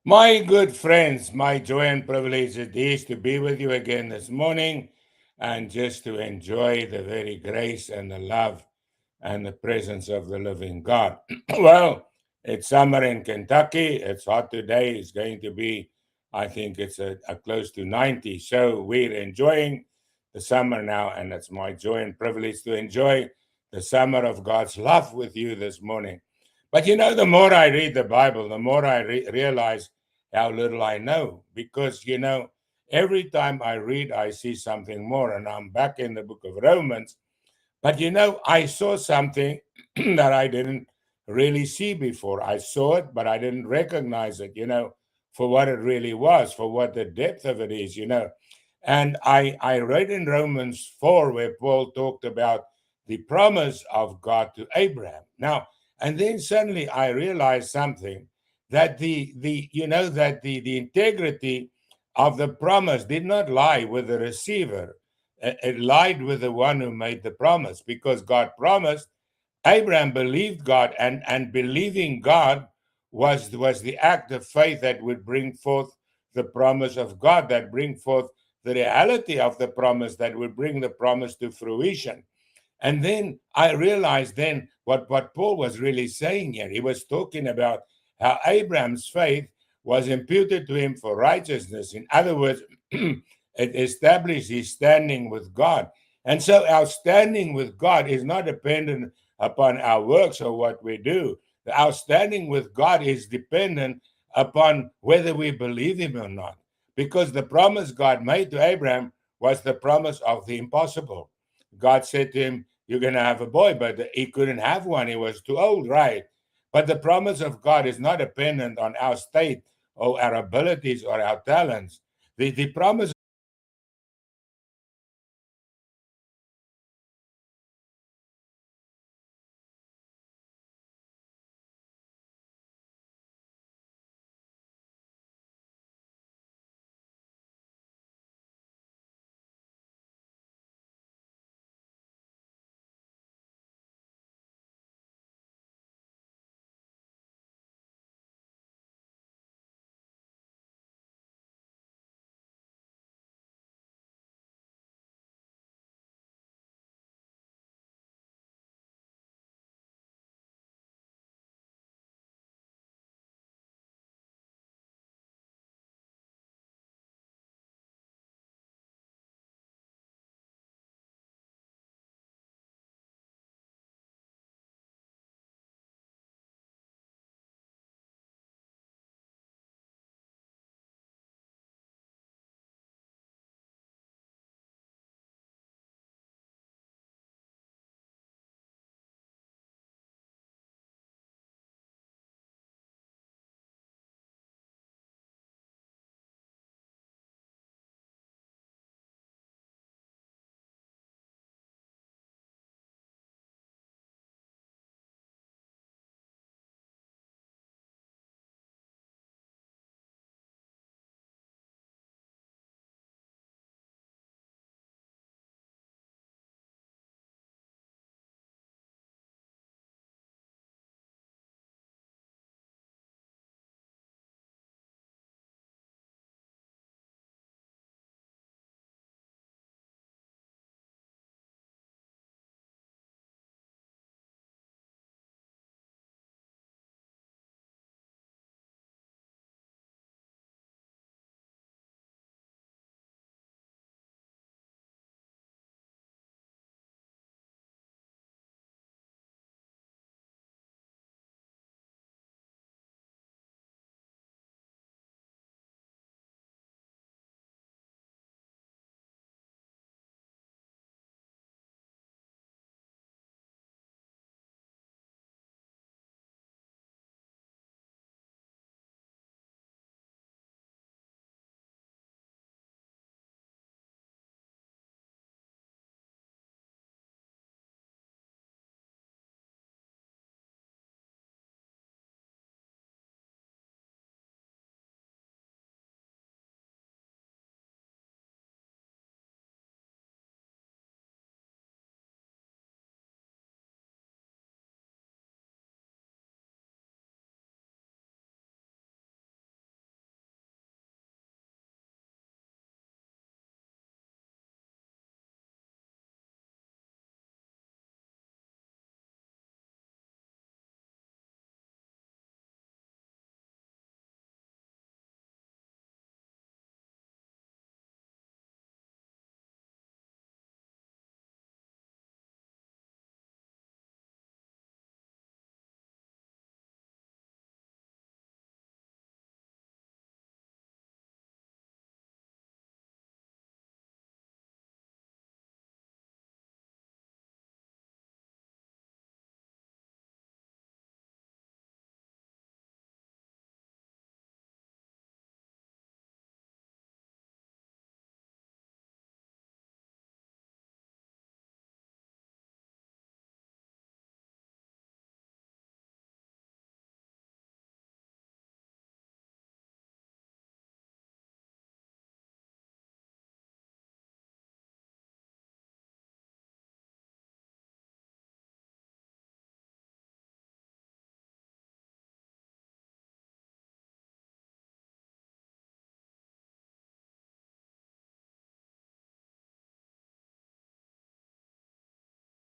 My good friends, my joy and privilege it is to be with you again this morning and just to enjoy the very grace and the love and the presence of the living God. Well, it's summer in Kentucky. It's hot today. It's going to be, I think it's a close to 90. So we're enjoying the summer now, and it's my joy and privilege to enjoy the summer of God's love with you this morning. But the more I read the Bible, the more I realize how little I know. Because, every time I read, I see something more. And I'm back in the book of Romans. But, I saw something that I didn't really see before. I saw it, but I didn't recognize it, for what it really was, for what the depth of it is. And I read in Romans 4 where Paul talked about the promise of God to Abraham. Now, and then suddenly I realized something that the integrity of the promise did not lie with the receiver. It lied with the one who made the promise, because God promised. Abraham believed God, and believing God was the act of faith that would bring forth the promise of God, that bring forth the reality of the promise, that would bring the promise to fruition. And then I realized then what Paul was really saying here. He was talking about how Abraham's faith was imputed to him for righteousness. In other words, it established his standing with God. And so our standing with God is not dependent upon our works or what we do. Our standing with God is dependent upon whether we believe him or not. Because the promise God made to Abraham was the promise of the impossible. God said to him, "You're going to have a boy," but he couldn't have one. He was too old, right? But the promise of God is not dependent on our state or our abilities or our talents. The promise